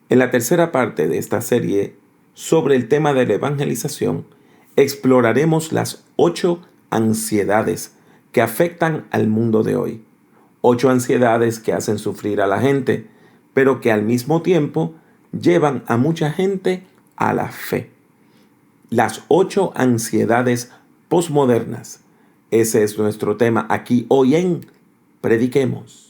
En la tercera parte de esta serie sobre el tema de la evangelización, exploraremos las 8 ansiedades que afectan al mundo de hoy. 8 ansiedades que hacen sufrir a la gente, pero que al mismo tiempo llevan a mucha gente a la fe. Las 8 ansiedades posmodernas. Ese es nuestro tema aquí hoy en Prediquemos.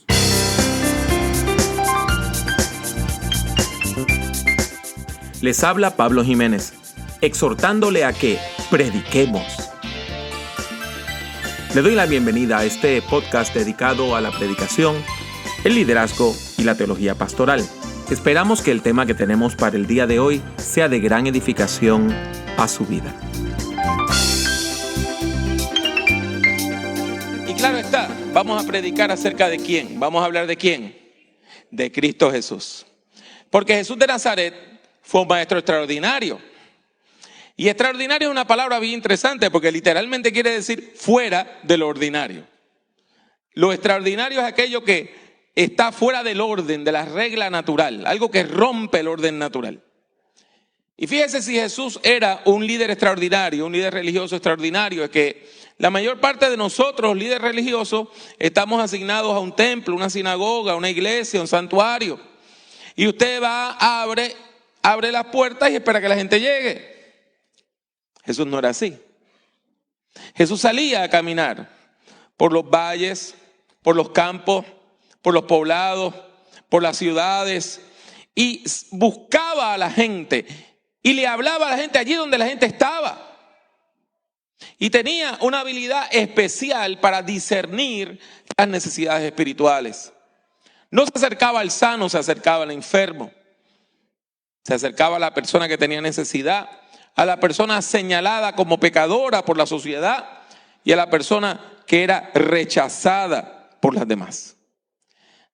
Les habla Pablo Jiménez, exhortándole a que prediquemos. Le doy la bienvenida a este podcast dedicado a la predicación, el liderazgo y la teología pastoral. Esperamos que el tema que tenemos para el día de hoy sea de gran edificación a su vida. Y claro está, vamos a predicar acerca de quién. Vamos a hablar de quién. De Cristo Jesús. Porque Jesús de Nazaret fue un maestro extraordinario. Y extraordinario es una palabra bien interesante porque literalmente quiere decir fuera de lo ordinario. Lo extraordinario es aquello que está fuera del orden, de la regla natural, algo que rompe el orden natural. Y fíjese, si Jesús era un líder extraordinario, un líder religioso extraordinario, es que la mayor parte de nosotros, líderes religiosos, estamos asignados a un templo, una sinagoga, una iglesia, un santuario. Y usted va, abre las puertas y espera que la gente llegue. Jesús no era así. Jesús salía a caminar por los valles, por los campos, por los poblados, por las ciudades, y buscaba a la gente y le hablaba a la gente allí donde la gente estaba. Y tenía una habilidad especial para discernir las necesidades espirituales. No se acercaba al sano, se acercaba al enfermo. Se acercaba a la persona que tenía necesidad, a la persona señalada como pecadora por la sociedad y a la persona que era rechazada por las demás.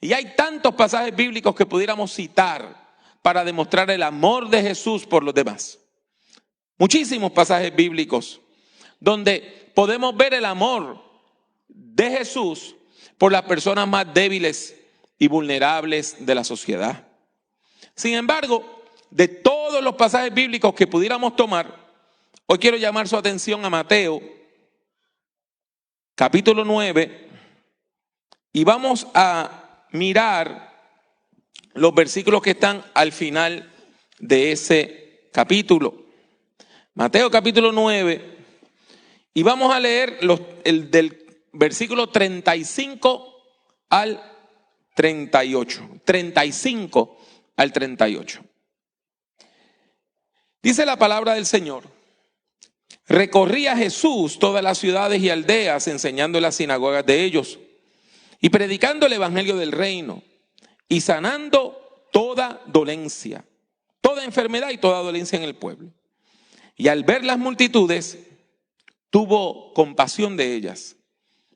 Y hay tantos pasajes bíblicos que pudiéramos citar para demostrar el amor de Jesús por los demás. Muchísimos pasajes bíblicos donde podemos ver el amor de Jesús por las personas más débiles y vulnerables de la sociedad. Sin embargo, de todos los pasajes bíblicos que pudiéramos tomar, hoy quiero llamar su atención a Mateo, capítulo 9, y vamos a mirar los versículos que están al final de ese capítulo. Mateo capítulo 9, y vamos a leer el del versículo 35 al 38. 35 al 38. Dice la palabra del Señor: recorría Jesús todas las ciudades y aldeas, enseñando en las sinagogas de ellos y predicando el evangelio del reino y sanando toda dolencia, toda enfermedad y toda dolencia en el pueblo. Y al ver las multitudes, tuvo compasión de ellas,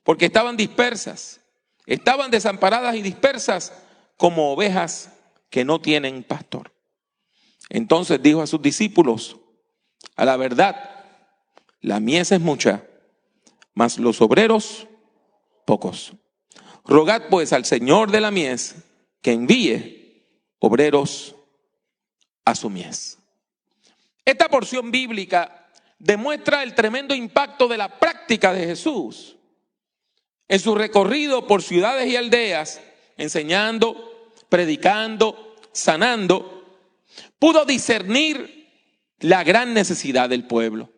porque estaban dispersas, estaban desamparadas y dispersas como ovejas que no tienen pastor. Entonces dijo a sus discípulos: a la verdad, la mies es mucha, mas los obreros pocos. Rogad pues al Señor de la mies que envíe obreros a su mies. Esta porción bíblica demuestra el tremendo impacto de la práctica de Jesús en su recorrido por ciudades y aldeas, enseñando, predicando, sanando. Pudo discernir la gran necesidad del pueblo.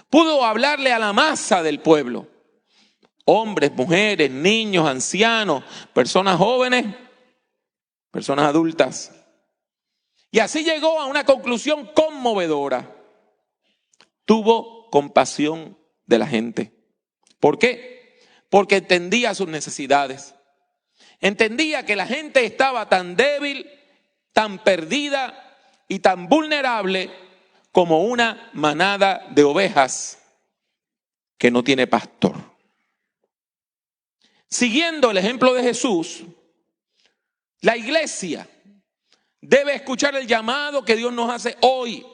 Pudo hablarle a la masa del pueblo. Hombres, mujeres, niños, ancianos, personas jóvenes, personas adultas. Y así llegó a una conclusión conmovedora. Tuvo compasión de la gente. ¿Por qué? Porque entendía sus necesidades. Entendía que la gente estaba tan débil, tan perdida y tan vulnerable como una manada de ovejas que no tiene pastor. Siguiendo el ejemplo de Jesús, la iglesia debe escuchar el llamado que Dios nos hace hoy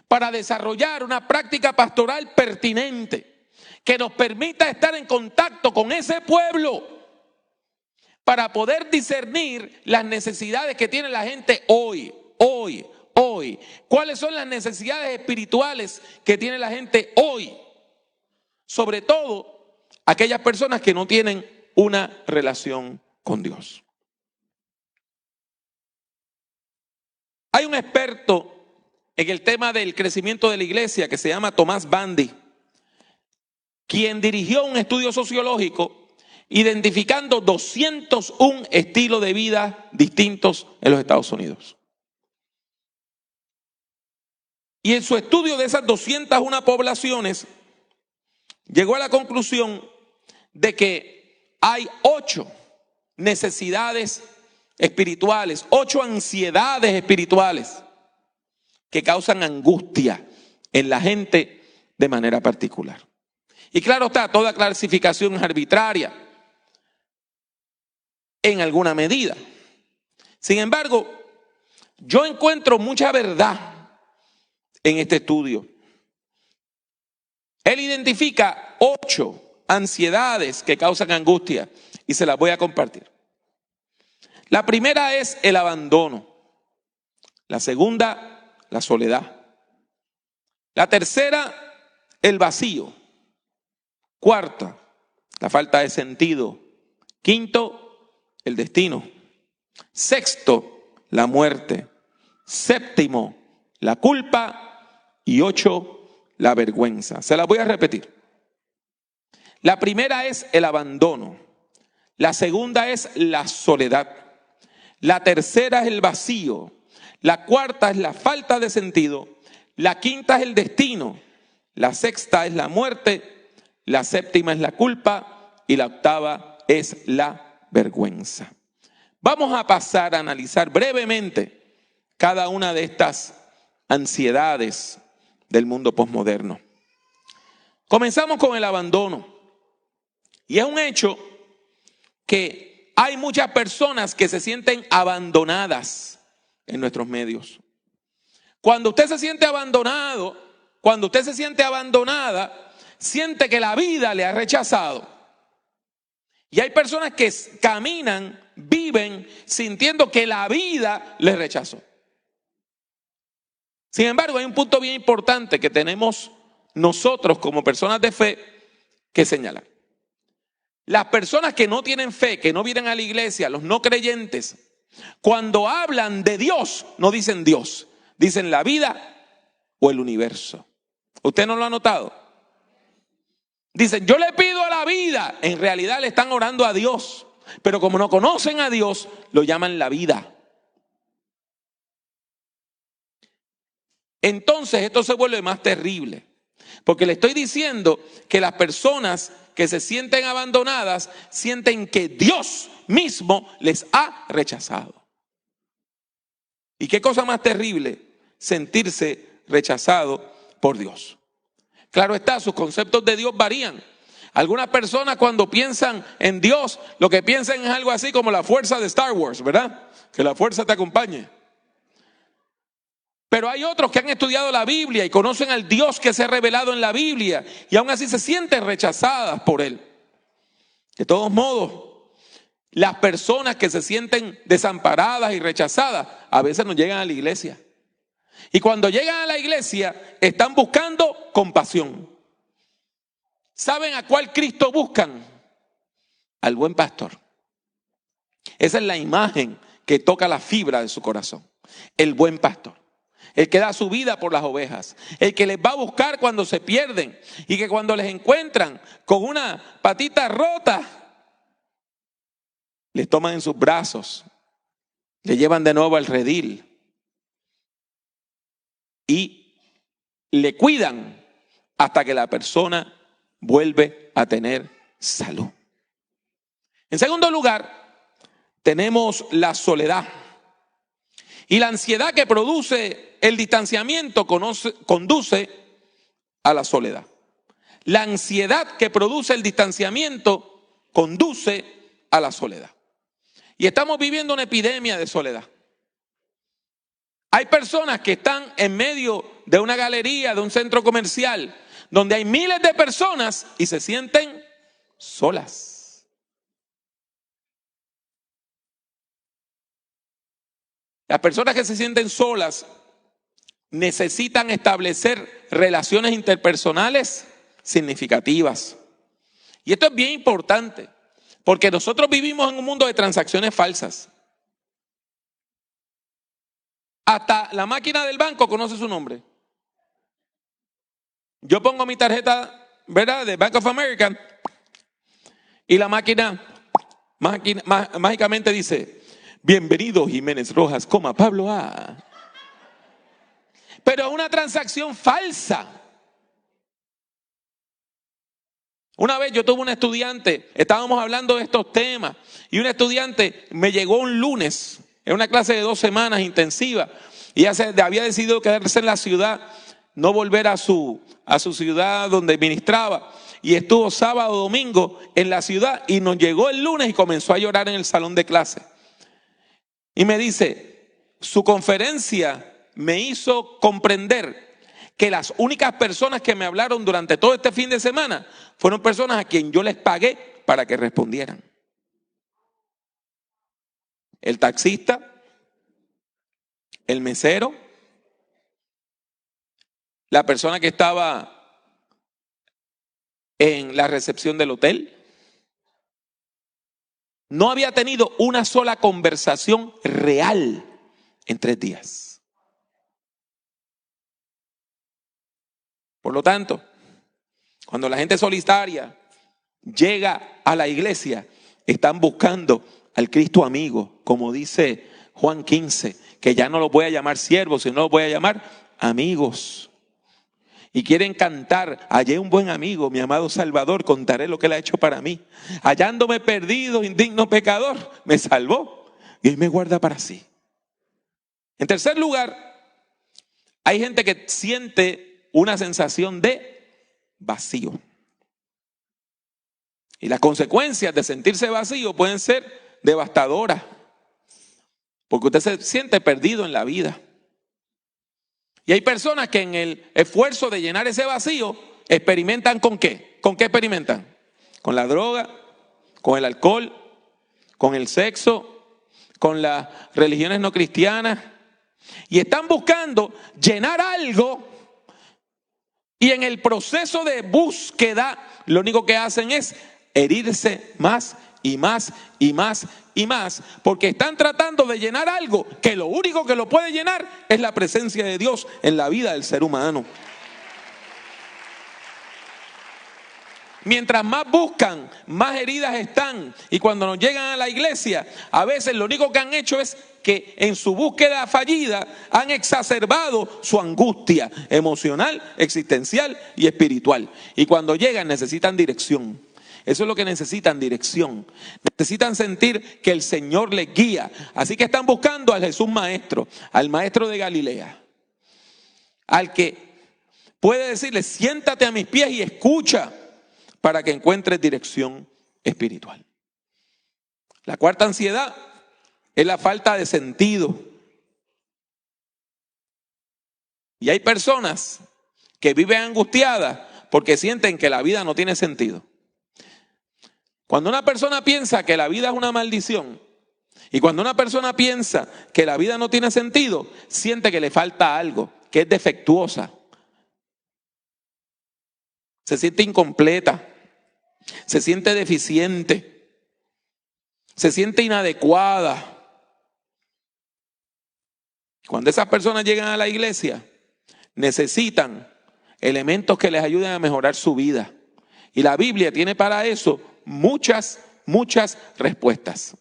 para desarrollar una práctica pastoral pertinente que nos permita estar en contacto con ese pueblo para poder discernir las necesidades que tiene la gente hoy. ¿Cuáles son las necesidades espirituales que tiene la gente hoy? Sobre todo, aquellas personas que no tienen una relación con Dios. Hay un experto en el tema del crecimiento de la iglesia que se llama Thomas Bandy, quien dirigió un estudio sociológico identificando 201 estilos de vida distintos en los Estados Unidos. Y en su estudio de esas 201 poblaciones, llegó a la conclusión de que hay 8 necesidades espirituales, 8 ansiedades espirituales que causan angustia en la gente de manera particular. Y claro está, toda clasificación es arbitraria en alguna medida. Sin embargo, yo encuentro mucha verdad en este estudio. Él identifica 8 ansiedades que causan angustia y se las voy a compartir. La primera es el abandono. La segunda, la soledad. La tercera, el vacío. Cuarta, la falta de sentido. Quinto, el destino. Sexto, la muerte. Séptimo, la culpa. Y 8, la vergüenza. Se las voy a repetir. La primera es el abandono. La segunda es la soledad. La tercera es el vacío. La cuarta es la falta de sentido. La quinta es el destino. La sexta es la muerte. La séptima es la culpa. Y la octava es la vergüenza. Vamos a pasar a analizar brevemente cada una de estas ansiedades del mundo posmoderno. Comenzamos con el abandono. Y es un hecho que hay muchas personas que se sienten abandonadas en nuestros medios. Cuando usted se siente abandonado, cuando usted se siente abandonada, siente que la vida le ha rechazado. Y hay personas que caminan, viven sintiendo que la vida les rechazó. Sin embargo, hay un punto bien importante que tenemos nosotros como personas de fe que señalar. Las personas que no tienen fe, que no vienen a la iglesia, los no creyentes, cuando hablan de Dios, no dicen Dios, dicen la vida o el universo. ¿Usted no lo ha notado? Dicen, yo le pido a la vida. En realidad le están orando a Dios. Pero como no conocen a Dios, lo llaman la vida. Entonces esto se vuelve más terrible. Porque le estoy diciendo que las personas que se sienten abandonadas sienten que Dios mismo les ha rechazado. ¿Y qué cosa más terrible? Sentirse rechazado por Dios. Claro está, sus conceptos de Dios varían. Algunas personas cuando piensan en Dios, lo que piensan es algo así como la fuerza de Star Wars, ¿verdad? Que la fuerza te acompañe. Pero hay otros que han estudiado la Biblia y conocen al Dios que se ha revelado en la Biblia y aún así se sienten rechazadas por Él. De todos modos, las personas que se sienten desamparadas y rechazadas a veces no llegan a la iglesia. Y cuando llegan a la iglesia están buscando compasión. ¿Saben a cuál Cristo buscan? Al buen pastor. Esa es la imagen que toca la fibra de su corazón. El buen pastor. El que da su vida por las ovejas. El que les va a buscar cuando se pierden. Y que cuando les encuentran con una patita rota, les toman en sus brazos. Les llevan de nuevo al redil. Y le cuidan hasta que la persona vuelve a tener salud. En segundo lugar, tenemos la soledad. Y la ansiedad que produce el distanciamiento conduce a la soledad. La ansiedad que produce el distanciamiento conduce a la soledad. Y estamos viviendo una epidemia de soledad. Hay personas que están en medio de una galería, de un centro comercial, donde hay miles de personas y se sienten solas. Las personas que se sienten solas necesitan establecer relaciones interpersonales significativas. Y esto es bien importante, porque nosotros vivimos en un mundo de transacciones falsas. Hasta la máquina del banco conoce su nombre. Yo pongo mi tarjeta, ¿verdad?, de Bank of America, y la máquina mágicamente dice: bienvenido Jiménez Rojas, coma Pablo A. Pero es una transacción falsa. Una vez yo tuve un estudiante, estábamos hablando de estos temas, y un estudiante me llegó un lunes, en una clase de 2 semanas intensiva, y había decidido quedarse en la ciudad, no volver a su ciudad donde ministraba, y estuvo sábado, domingo en la ciudad, y nos llegó el lunes y comenzó a llorar en el salón de clase. Y me dice: su conferencia me hizo comprender que las únicas personas que me hablaron durante todo este fin de semana fueron personas a quien yo les pagué para que respondieran. El taxista, el mesero, la persona que estaba en la recepción del hotel. No había tenido una sola conversación real en 3 días. Por lo tanto, cuando la gente solitaria llega a la iglesia, están buscando al Cristo amigo, como dice Juan 15, que ya no los voy a llamar siervos, sino los voy a llamar amigos. Y quieren cantar: hallé un buen amigo, mi amado Salvador, contaré lo que él ha hecho para mí. Hallándome perdido, indigno pecador, me salvó y él me guarda para sí. En tercer lugar, hay gente que siente una sensación de vacío. Y las consecuencias de sentirse vacío pueden ser devastadoras, porque usted se siente perdido en la vida. Y hay personas que en el esfuerzo de llenar ese vacío experimentan ¿con qué? ¿Con qué experimentan? Con la droga, con el alcohol, con el sexo, con las religiones no cristianas. Y están buscando llenar algo, y en el proceso de búsqueda lo único que hacen es herirse más y más y más y más, porque están tratando de llenar algo que lo único que lo puede llenar es la presencia de Dios en la vida del ser humano. Mientras más buscan, más heridas están. Y cuando nos llegan a la iglesia, a veces lo único que han hecho es que en su búsqueda fallida han exacerbado su angustia emocional, existencial y espiritual. Y cuando llegan necesitan dirección. Eso es lo que necesitan, dirección. Necesitan sentir que el Señor les guía. Así que están buscando al Jesús maestro, al maestro de Galilea, al que puede decirle: siéntate a mis pies y escucha, para que encuentres dirección espiritual. La cuarta ansiedad es la falta de sentido. Y hay personas que viven angustiadas porque sienten que la vida no tiene sentido. Cuando una persona piensa que la vida es una maldición, y cuando una persona piensa que la vida no tiene sentido, siente que le falta algo, que es defectuosa. Se siente incompleta, se siente deficiente, se siente inadecuada. Cuando esas personas llegan a la iglesia, necesitan elementos que les ayuden a mejorar su vida. Y la Biblia tiene para eso muchas respuestas.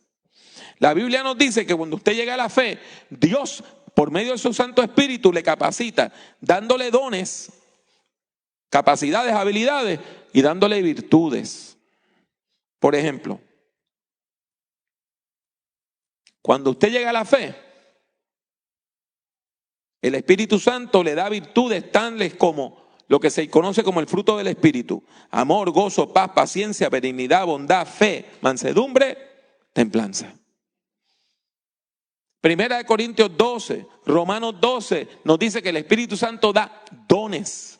La Biblia nos dice que cuando usted llega a la fe, Dios, por medio de su Santo Espíritu, le capacita, dándole dones, capacidades, habilidades y dándole virtudes. Por ejemplo, cuando usted llega a la fe, el Espíritu Santo le da virtudes tales como lo que se conoce como el fruto del Espíritu: amor, gozo, paz, paciencia, benignidad, bondad, fe, mansedumbre, templanza. Primera de Corintios 12, Romanos 12 nos dice que el Espíritu Santo da dones,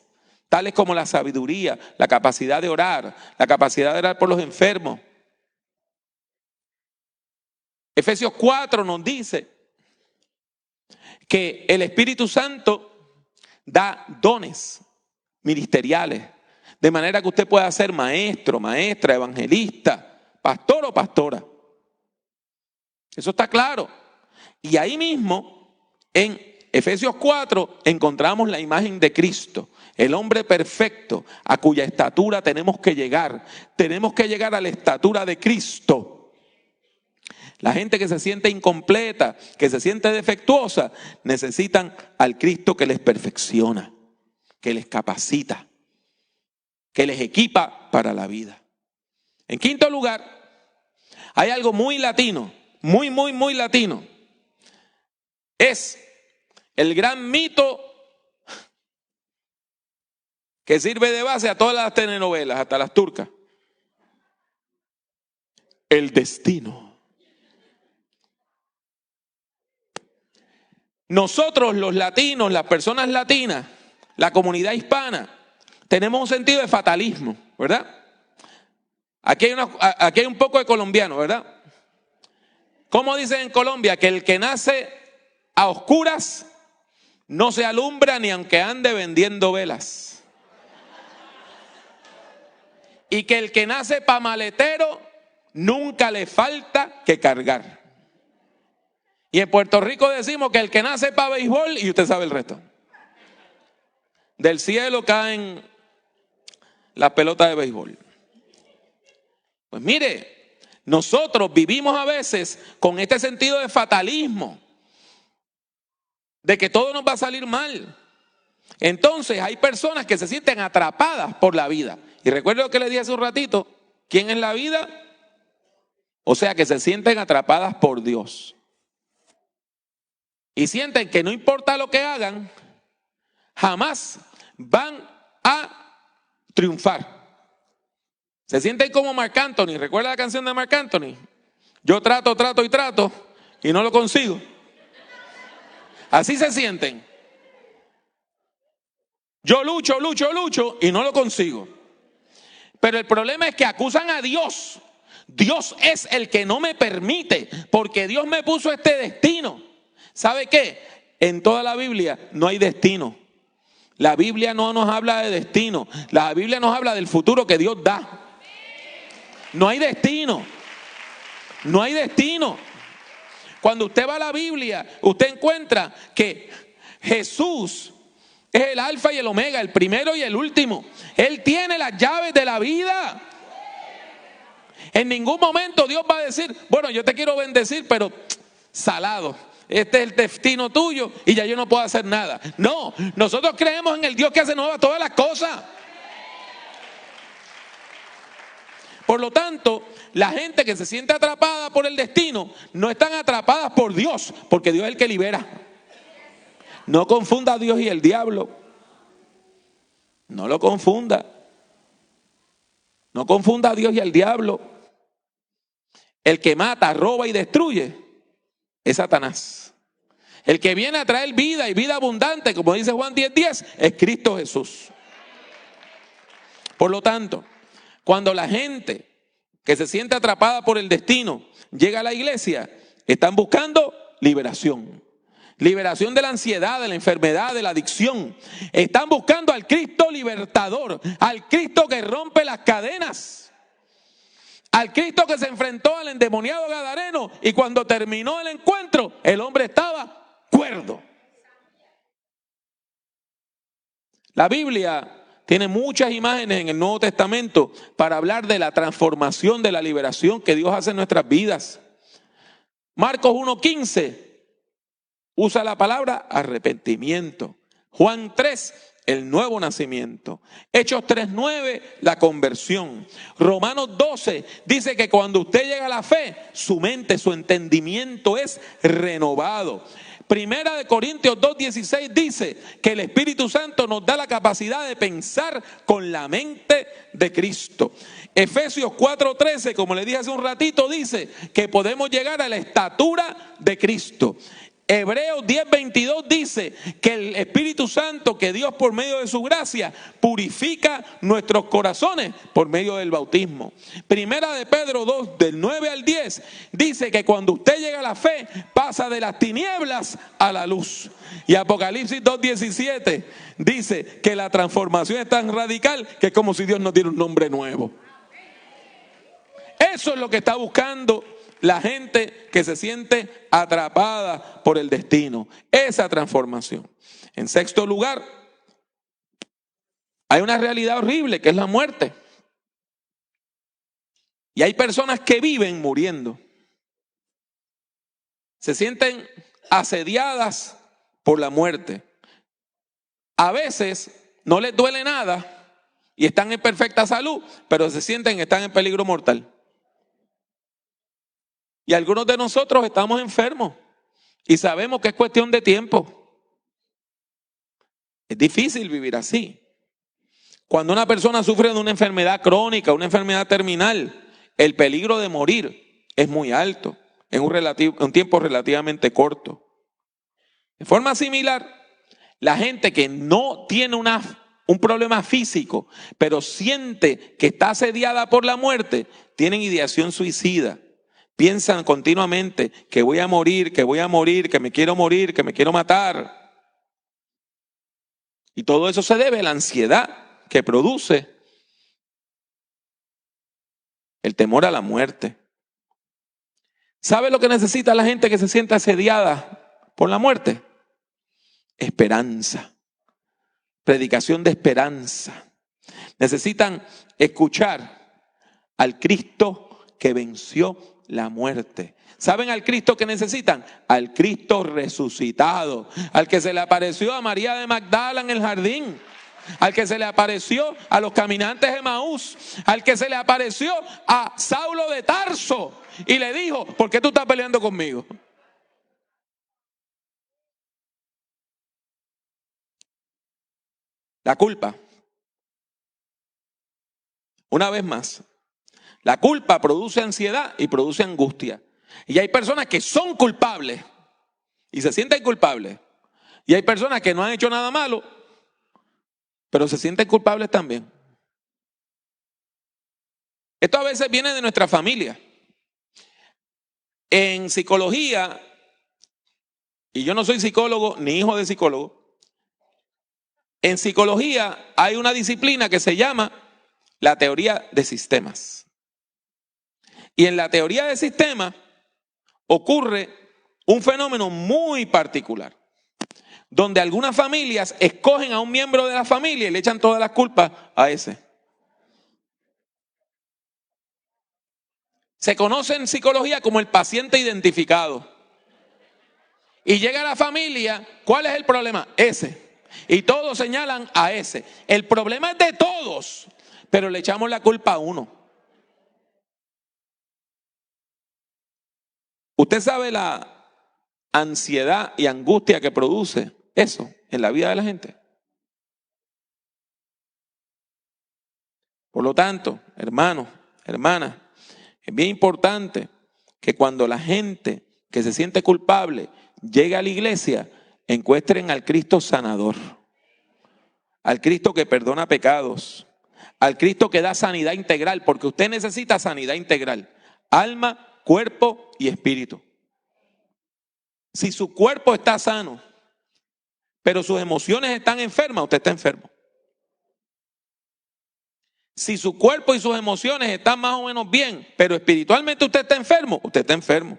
tales como la sabiduría, la capacidad de orar por los enfermos. Efesios 4 nos dice que el Espíritu Santo da dones ministeriales, de manera que usted pueda ser maestro, maestra, evangelista, pastor o pastora. Eso está claro. Y ahí mismo, en Efesios 4, encontramos la imagen de Cristo, el hombre perfecto, a cuya estatura tenemos que llegar. Tenemos que llegar a la estatura de Cristo. La gente que se siente incompleta, que se siente defectuosa, necesitan al Cristo que les perfecciona, que les capacita, que les equipa para la vida. En quinto lugar, hay algo muy latino, muy latino. Es el gran mito que sirve de base a todas las telenovelas, hasta las turcas. El destino. Nosotros los latinos, las personas latinas, la comunidad hispana, tenemos un sentido de fatalismo, ¿verdad? Aquí hay un poco de colombiano, ¿verdad? ¿Cómo dicen en Colombia? Que el que nace a oscuras no se alumbra ni aunque ande vendiendo velas. Y que el que nace pa' maletero nunca le falta que cargar. Y en Puerto Rico decimos que el que nace pa' béisbol, y usted sabe el resto. Del cielo caen las pelotas de béisbol. Pues mire, nosotros vivimos a veces con este sentido de fatalismo, de que todo nos va a salir mal. Entonces hay personas que se sienten atrapadas por la vida. Y recuerdo lo que le dije hace un ratito, ¿quién es la vida? O sea, que se sienten atrapadas por Dios. Y sienten que no importa lo que hagan, jamás van a triunfar. Se sienten como Marc Anthony. ¿Recuerda la canción de Marc Anthony? Yo trato y no lo consigo. Así se sienten. Yo lucho y no lo consigo. Pero el problema es que acusan a Dios. Dios es el que no me permite, porque Dios me puso este destino. ¿Sabe qué? En toda la Biblia no hay destino. La Biblia no nos habla de destino. La Biblia nos habla del futuro que Dios da. No hay destino. No hay destino. Cuando usted va a la Biblia, usted encuentra que Jesús es el alfa y el omega, el primero y el último. Él tiene las llaves de la vida. En ningún momento Dios va a decir, bueno, yo te quiero bendecir, pero salado. Este es el destino tuyo y ya yo no puedo hacer nada. No, nosotros creemos en el Dios que hace nuevas todas las cosas. Por lo tanto, la gente que se siente atrapada por el destino, no están atrapadas por Dios, porque Dios es el que libera. No confunda a Dios y el diablo. No lo confunda. No confunda a Dios y al diablo. El que mata, roba y destruye es Satanás. El que viene a traer vida y vida abundante, como dice Juan 10:10, es Cristo Jesús. Por lo tanto, cuando la gente que se siente atrapada por el destino llega a la iglesia, están buscando liberación. Liberación de la ansiedad, de la enfermedad, de la adicción. Están buscando al Cristo libertador, al Cristo que rompe las cadenas, al Cristo que se enfrentó al endemoniado gadareno y cuando terminó el encuentro, el hombre estaba cuerdo. La Biblia tiene muchas imágenes en el Nuevo Testamento para hablar de la transformación, de la liberación que Dios hace en nuestras vidas. Marcos 1:15 usa la palabra arrepentimiento. Juan 3, el nuevo nacimiento. Hechos 3:9, la conversión. Romanos 12 dice que cuando usted llega a la fe, su mente, su entendimiento es renovado. Primera de Corintios 2:16 dice que el Espíritu Santo nos da la capacidad de pensar con la mente de Cristo. Efesios 4:13, como le dije hace un ratito, dice que podemos llegar a la estatura de Cristo. Hebreos 10:22 dice que el Espíritu Santo, que Dios por medio de su gracia purifica nuestros corazones por medio del bautismo. Primera de Pedro 2, del 9 al 10, dice que cuando usted llega a la fe, pasa de las tinieblas a la luz. Y Apocalipsis 2:17 dice que la transformación es tan radical que es como si Dios nos diera un nombre nuevo. Eso es lo que está buscando la gente que se siente atrapada por el destino, esa transformación. En sexto lugar, hay una realidad horrible que es la muerte. Y hay personas que viven muriendo. Se sienten asediadas por la muerte. A veces no les duele nada y están en perfecta salud, pero se sienten que están en peligro mortal. Y algunos de nosotros estamos enfermos y sabemos que es cuestión de tiempo. Es difícil vivir así. Cuando una persona sufre de una enfermedad crónica, una enfermedad terminal, el peligro de morir es muy alto en un tiempo relativamente corto. De forma similar, la gente que no tiene un problema físico, pero siente que está asediada por la muerte, tienen ideación suicida. Piensan continuamente que voy a morir, que me quiero morir, que me quiero matar. Y todo eso se debe a la ansiedad que produce el temor a la muerte. ¿Sabe lo que necesita la gente que se siente asediada por la muerte? Esperanza. Predicación de esperanza. Necesitan escuchar al Cristo que venció la muerte. ¿Saben al Cristo que necesitan? Al Cristo resucitado, al que se le apareció a María de Magdala en el jardín, al que se le apareció a los caminantes de Maús, al que se le apareció a Saulo de Tarso y le dijo: ¿por qué tú estás peleando conmigo? La culpa. Una vez más, la culpa produce ansiedad y produce angustia. Y hay personas que son culpables y se sienten culpables. Y hay personas que no han hecho nada malo, pero se sienten culpables también. Esto a veces viene de nuestra familia. En psicología, y yo no soy psicólogo ni hijo de psicólogo, en psicología hay una disciplina que se llama la teoría de sistemas. Y en la teoría de sistemas ocurre un fenómeno muy particular, donde algunas familias escogen a un miembro de la familia y le echan todas las culpas a ese. Se conoce en psicología como el paciente identificado. Y llega a la familia, ¿cuál es el problema? Ese. Y todos señalan a ese. El problema es de todos, pero le echamos la culpa a uno. ¿Usted sabe la ansiedad y angustia que produce eso en la vida de la gente? Por lo tanto, hermanos, hermanas, es bien importante que cuando la gente que se siente culpable llegue a la iglesia, encuentren al Cristo sanador, al Cristo que perdona pecados, al Cristo que da sanidad integral, porque usted necesita sanidad integral, alma, cuerpo y espíritu. Si su cuerpo está sano, pero sus emociones están enfermas, usted está enfermo. Si su cuerpo y sus emociones están más o menos bien, pero espiritualmente usted está enfermo, usted está enfermo.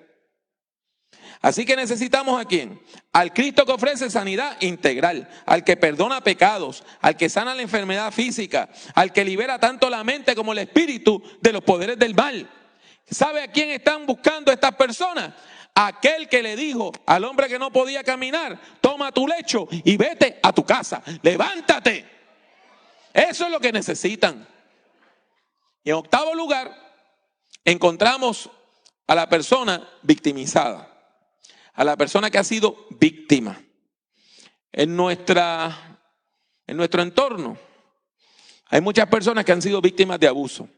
Así que necesitamos ¿a quién? Al Cristo que ofrece sanidad integral, al que perdona pecados, al que sana la enfermedad física, al que libera tanto la mente como el espíritu de los poderes del mal. ¿Sabe a quién están buscando estas personas? Aquel que le dijo al hombre que no podía caminar: toma tu lecho y vete a tu casa, levántate. Eso es lo que necesitan. Y en octavo lugar, encontramos a la persona victimizada, a la persona que ha sido víctima. En nuestro entorno hay muchas personas que han sido víctimas de abuso.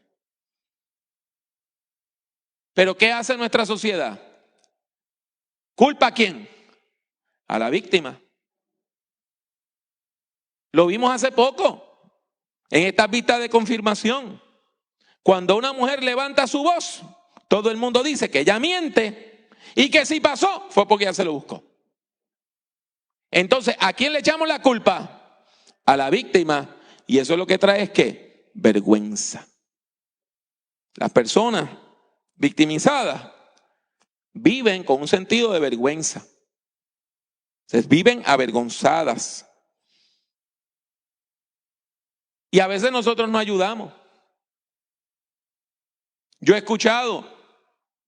Pero ¿qué hace nuestra sociedad? ¿Culpa a quién? a la víctima. Lo vimos hace poco en estas vistas de confirmación. Cuando una mujer levanta su voz, todo el mundo dice que ella miente y que si pasó fue porque ella se lo buscó. Entonces, ¿a quién le echamos la culpa? A la víctima. Y eso lo que trae es ¿qué? Vergüenza. Las personas victimizadas viven con un sentido de vergüenza. Se viven avergonzadas. Y a veces nosotros no ayudamos. Yo he escuchado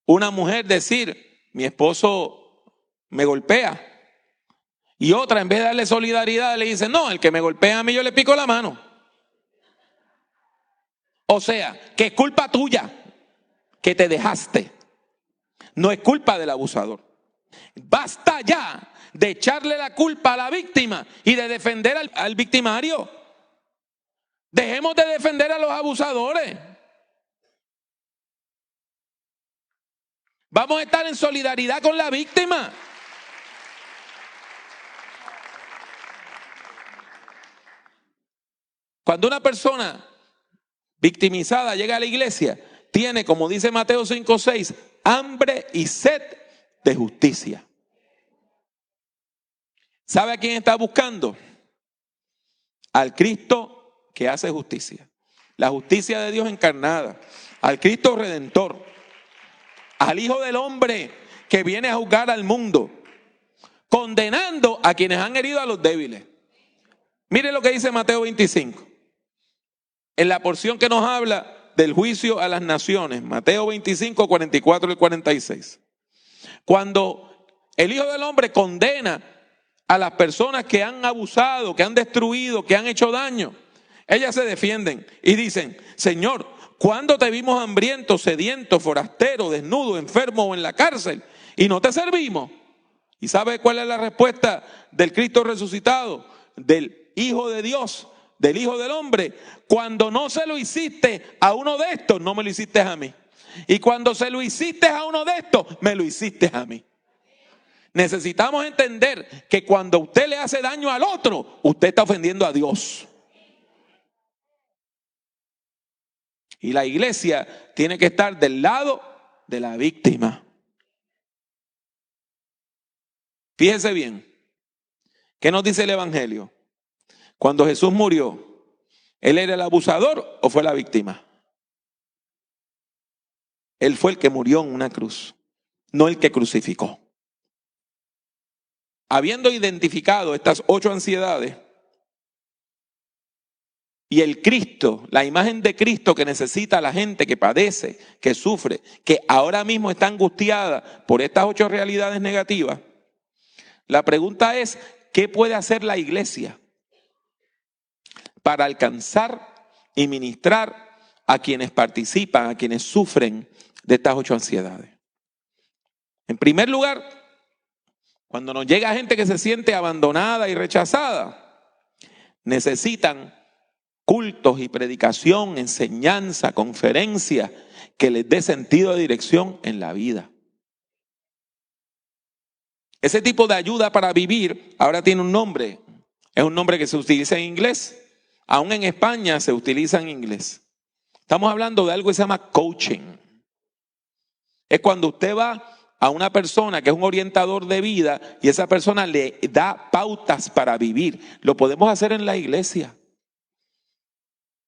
una mujer decir, mi esposo me golpea. Y otra, en vez de darle solidaridad, le dice, no, el que me golpea a mí yo le pico la mano. O sea, que es culpa tuya que te dejaste. No es culpa del abusador. Basta ya de echarle la culpa a la víctima y de defender al victimario. Dejemos de defender a los abusadores. Vamos a estar en solidaridad con la víctima. Cuando una persona victimizada llega a la iglesia, tiene, como dice Mateo 5:6, hambre y sed de justicia. ¿Sabe a quién está buscando? Al Cristo que hace justicia. La justicia de Dios encarnada. Al Cristo Redentor. Al Hijo del Hombre que viene a juzgar al mundo. Condenando a quienes han herido a los débiles. Mire lo que dice Mateo 25. En la porción que nos habla del juicio a las naciones. Mateo 25, 44 y 46. Cuando el Hijo del Hombre condena a las personas que han abusado, que han destruido, que han hecho daño, ellas se defienden y dicen, Señor, ¿cuándo te vimos hambriento, sediento, forastero, desnudo, enfermo o en la cárcel y no te servimos? ¿Y sabe cuál es la respuesta del Cristo resucitado, del Hijo de Dios, del Hijo del Hombre? Cuando no se lo hiciste a uno de estos, no me lo hiciste a mí. Y cuando se lo hiciste a uno de estos, me lo hiciste a mí. Necesitamos entender que cuando usted le hace daño al otro, usted está ofendiendo a Dios. Y la iglesia tiene que estar del lado de la víctima. Fíjese bien, ¿qué nos dice el Evangelio? Cuando Jesús murió, ¿Él era el abusador o fue la víctima? Él fue el que murió en una cruz, no el que crucificó. Habiendo identificado estas 8 ansiedades y el Cristo, la imagen de Cristo que necesita la gente que padece, que sufre, que ahora mismo está angustiada por estas 8 realidades negativas, la pregunta es, ¿qué puede hacer la iglesia para alcanzar y ministrar a quienes participan, a quienes sufren de estas 8 ansiedades? En primer lugar, cuando nos llega gente que se siente abandonada y rechazada, necesitan cultos y predicación, enseñanza, conferencia que les dé sentido de dirección en la vida. Ese tipo de ayuda para vivir ahora tiene un nombre. Es un nombre que se utiliza en inglés. Aún en España se utiliza en inglés. Estamos hablando de algo que se llama coaching. Es cuando usted va a una persona que es un orientador de vida y esa persona le da pautas para vivir. Lo podemos hacer en la iglesia.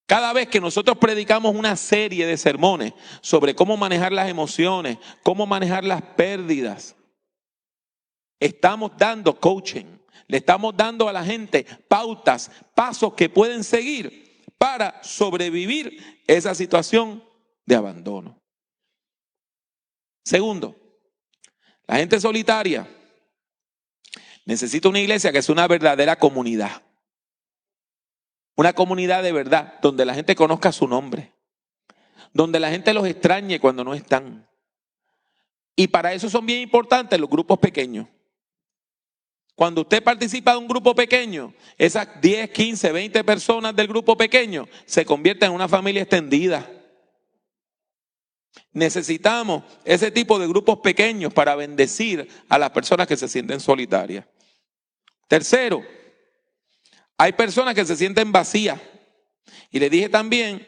Cada vez que nosotros predicamos una serie de sermones sobre cómo manejar las emociones, cómo manejar las pérdidas, estamos dando coaching. Le estamos dando a la gente pautas, pasos que pueden seguir para sobrevivir esa situación de abandono. Segundo, la gente solitaria necesita una iglesia que sea una verdadera comunidad. Una comunidad de verdad, donde la gente conozca su nombre. Donde la gente los extrañe cuando no están. Y para eso son bien importantes los grupos pequeños. Cuando usted participa de un grupo pequeño, esas 10, 15, 20 personas del grupo pequeño se convierten en una familia extendida. Necesitamos ese tipo de grupos pequeños para bendecir a las personas que se sienten solitarias. Tercero, hay personas que se sienten vacías. Y le dije también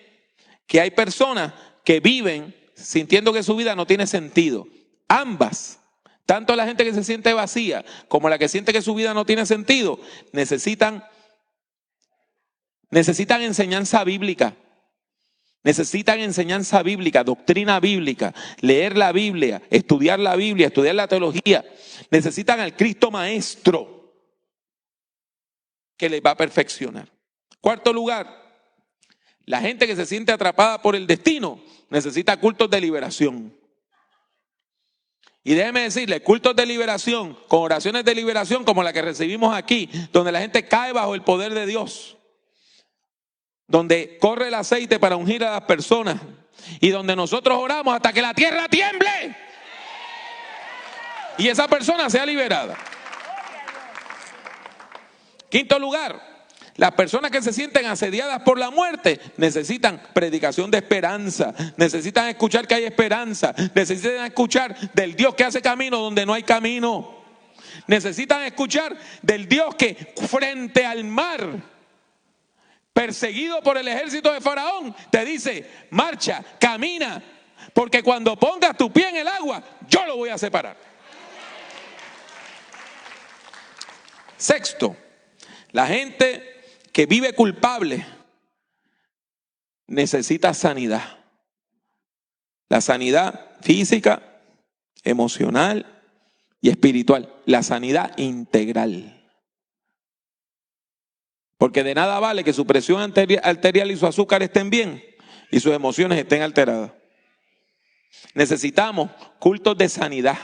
que hay personas que viven sintiendo que su vida no tiene sentido. Ambas, tanto la gente que se siente vacía como la que siente que su vida no tiene sentido, necesitan enseñanza bíblica. Necesitan enseñanza bíblica, doctrina bíblica, leer la Biblia, estudiar la teología. Necesitan al Cristo Maestro que les va a perfeccionar. Cuarto lugar, la gente que se siente atrapada por el destino necesita cultos de liberación. Y déjeme decirle, cultos de liberación, con oraciones de liberación como la que recibimos aquí, donde la gente cae bajo el poder de Dios, donde corre el aceite para ungir a las personas y donde nosotros oramos hasta que la tierra tiemble y esa persona sea liberada. Quinto lugar, las personas que se sienten asediadas por la muerte necesitan predicación de esperanza, necesitan escuchar que hay esperanza, necesitan escuchar del Dios que hace camino donde no hay camino, necesitan escuchar del Dios que frente al mar, perseguido por el ejército de Faraón, te dice, marcha, camina, porque cuando pongas tu pie en el agua, yo lo voy a separar. Sexto, la gente que vive culpable necesita sanidad. La sanidad física, emocional y espiritual. La sanidad integral. Porque de nada vale que su presión arterial y su azúcar estén bien y sus emociones estén alteradas. Necesitamos cultos de sanidad.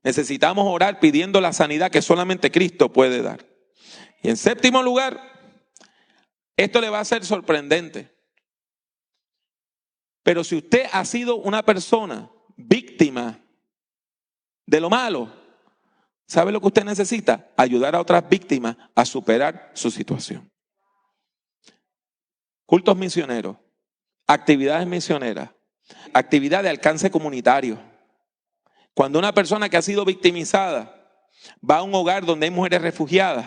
Necesitamos orar pidiendo la sanidad que solamente Cristo puede dar. Y en séptimo lugar, esto le va a ser sorprendente. Pero si usted ha sido una persona víctima de lo malo, ¿sabe lo que usted necesita? Ayudar a otras víctimas a superar su situación. Cultos misioneros, actividades misioneras, actividad de alcance comunitario. Cuando una persona que ha sido victimizada va a un hogar donde hay mujeres refugiadas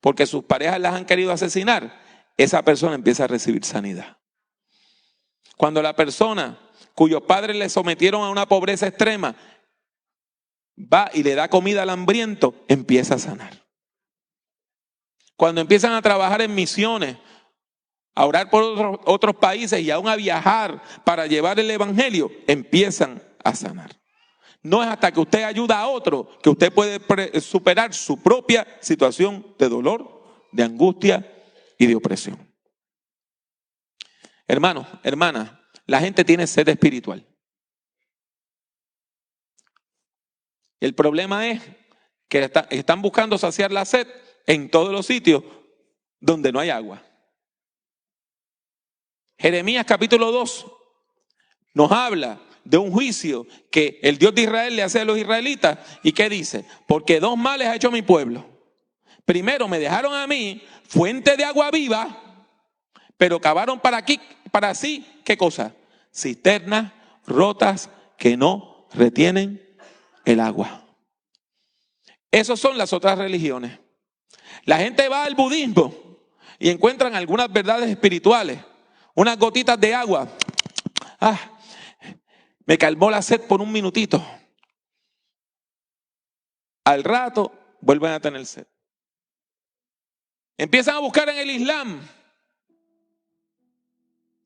porque sus parejas las han querido asesinar, esa persona empieza a recibir sanidad. Cuando la persona cuyos padres le sometieron a una pobreza extrema va y le da comida al hambriento, empieza a sanar. Cuando empiezan a trabajar en misiones, a orar por otros países y aún a viajar para llevar el evangelio, empiezan a sanar. No es hasta que usted ayuda a otro que usted puede superar su propia situación de dolor, de angustia y de opresión. Hermanos, hermanas, la gente tiene sed espiritual. El problema es que están buscando saciar la sed en todos los sitios donde no hay agua. Jeremías capítulo 2 nos habla de un juicio que el Dios de Israel le hace a los israelitas. ¿Y qué dice? Porque dos males ha hecho mi pueblo. Primero me dejaron a mí fuente de agua viva, pero cavaron para sí, ¿qué cosa? Cisternas rotas que no retienen el agua. Esas son las otras religiones. La gente va al budismo y encuentran algunas verdades espirituales, unas gotitas de agua. Me calmó la sed por un minutito. Al rato vuelven a tener sed. Empiezan a buscar en el Islam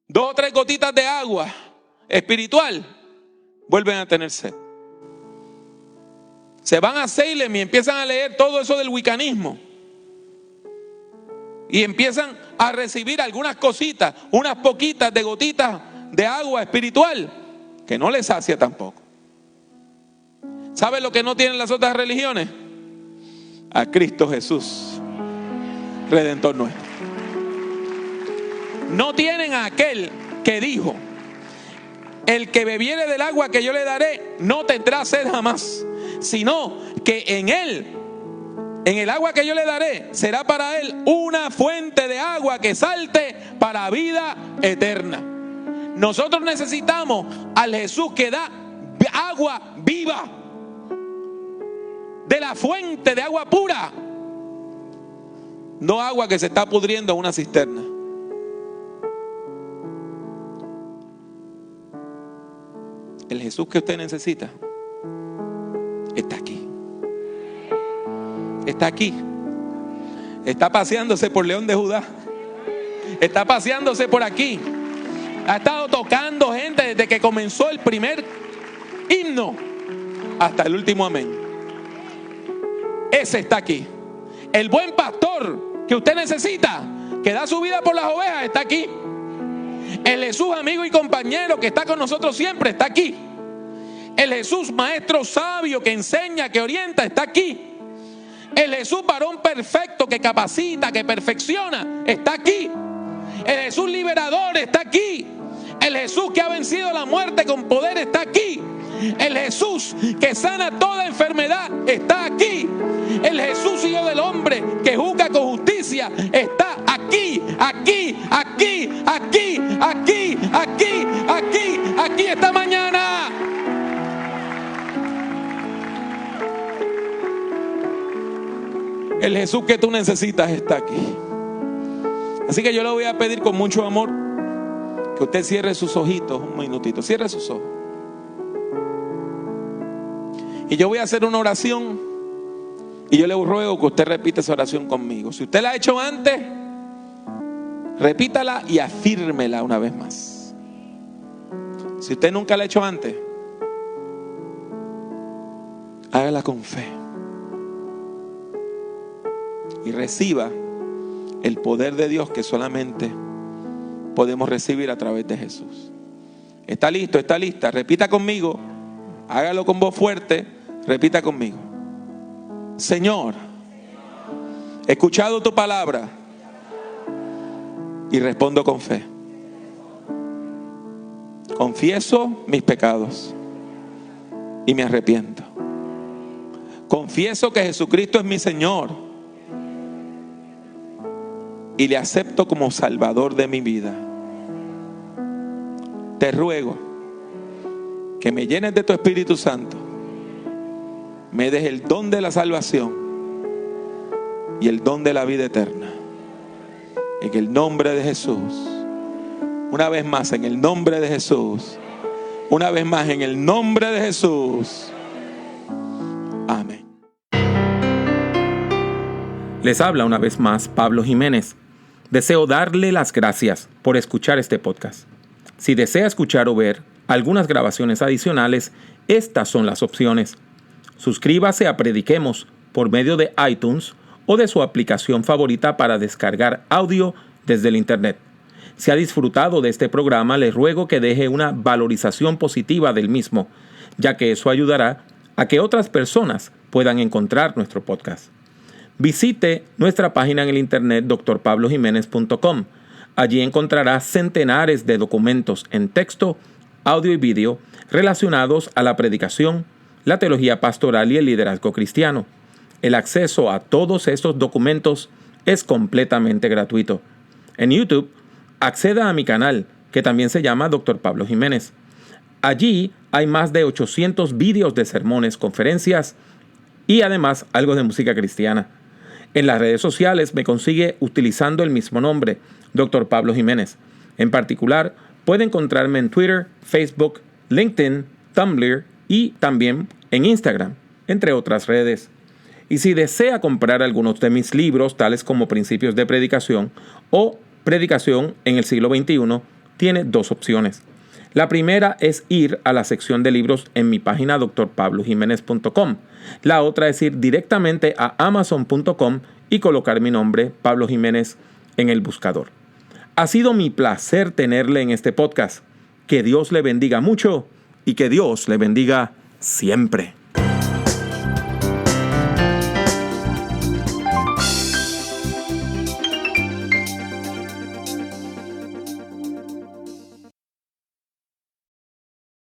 2 o 3 gotitas de agua espiritual, vuelven a tener sed. Se van a Salem y empiezan a leer todo eso del wiccanismo. Y empiezan a recibir algunas cositas, unas poquitas de gotitas de agua espiritual, que no les sacia tampoco. ¿Saben lo que no tienen las otras religiones? A Cristo Jesús, Redentor nuestro. No tienen a aquel que dijo: el que bebiere del agua que yo le daré no tendrá sed jamás, sino que en él, en el agua que yo le daré, será para él una fuente de agua que salte para vida eterna. Nosotros necesitamos al Jesús que da agua viva, de la fuente de agua pura, no agua que se está pudriendo en una cisterna. El Jesús que usted necesita está aquí. Está aquí. Está paseándose por León de Judá. Está paseándose por aquí. Ha estado tocando gente desde que comenzó el primer himno hasta el último amén. Ese está aquí. El buen pastor que usted necesita, que da su vida por las ovejas, está aquí. El Jesús amigo y compañero que está con nosotros siempre está aquí. El Jesús maestro sabio que enseña, que orienta, está aquí. El Jesús varón perfecto que capacita, que perfecciona, está aquí. El Jesús liberador está aquí. El Jesús que ha vencido la muerte con poder está aquí. El Jesús que sana toda enfermedad está aquí. El Jesús hijo del hombre que juzga con justicia está aquí, aquí, aquí, aquí, aquí, aquí, aquí, aquí esta mañana. El Jesús que tú necesitas está aquí. Así que yo le voy a pedir con mucho amor que usted cierre sus ojitos un minutito. Cierre sus ojos. Y yo voy a hacer una oración. Y yo le ruego que usted repita esa oración conmigo. Si usted la ha hecho antes, repítala y afírmela una vez más. Si usted nunca la ha hecho antes, hágala con fe. Y reciba el poder de Dios que solamente podemos recibir a través de Jesús. ¿Está listo? ¿Está lista? Repita conmigo. Hágalo con voz fuerte. Repita conmigo. Señor, he escuchado tu palabra y respondo con fe. Confieso mis pecados y me arrepiento. Confieso que Jesucristo es mi Señor y le acepto como Salvador de mi vida. Te ruego que me llenes de tu Espíritu Santo, me des el don de la salvación y el don de la vida eterna. En el nombre de Jesús. Una vez más, en el nombre de Jesús. Una vez más, en el nombre de Jesús. Amén. Les habla una vez más Pablo Jiménez. Deseo darle las gracias por escuchar este podcast. Si desea escuchar o ver algunas grabaciones adicionales, estas son las opciones. Suscríbase a Prediquemos por medio de iTunes o de su aplicación favorita para descargar audio desde el internet. Si ha disfrutado de este programa, le ruego que deje una valorización positiva del mismo, ya que eso ayudará a que otras personas puedan encontrar nuestro podcast. Visite nuestra página en el internet drpablojimenez.com. Allí encontrará centenares de documentos en texto, audio y vídeo relacionados a la predicación, la teología pastoral y el liderazgo cristiano. El acceso a todos estos documentos es completamente gratuito. En YouTube, acceda a mi canal, que también se llama Dr. Pablo Jiménez. Allí hay más de 800 vídeos de sermones, conferencias y además algo de música cristiana. En las redes sociales me consigue utilizando el mismo nombre, Dr. Pablo Jiménez. En particular, puede encontrarme en Twitter, Facebook, LinkedIn, Tumblr y también en Instagram, entre otras redes. Y si desea comprar algunos de mis libros, tales como Principios de Predicación o Predicación en el siglo XXI, tiene dos opciones. La primera es ir a la sección de libros en mi página drpablojimenez.com. La otra es ir directamente a amazon.com y colocar mi nombre, Pablo Jiménez, en el buscador. Ha sido mi placer tenerle en este podcast. Que Dios le bendiga mucho y que Dios le bendiga siempre.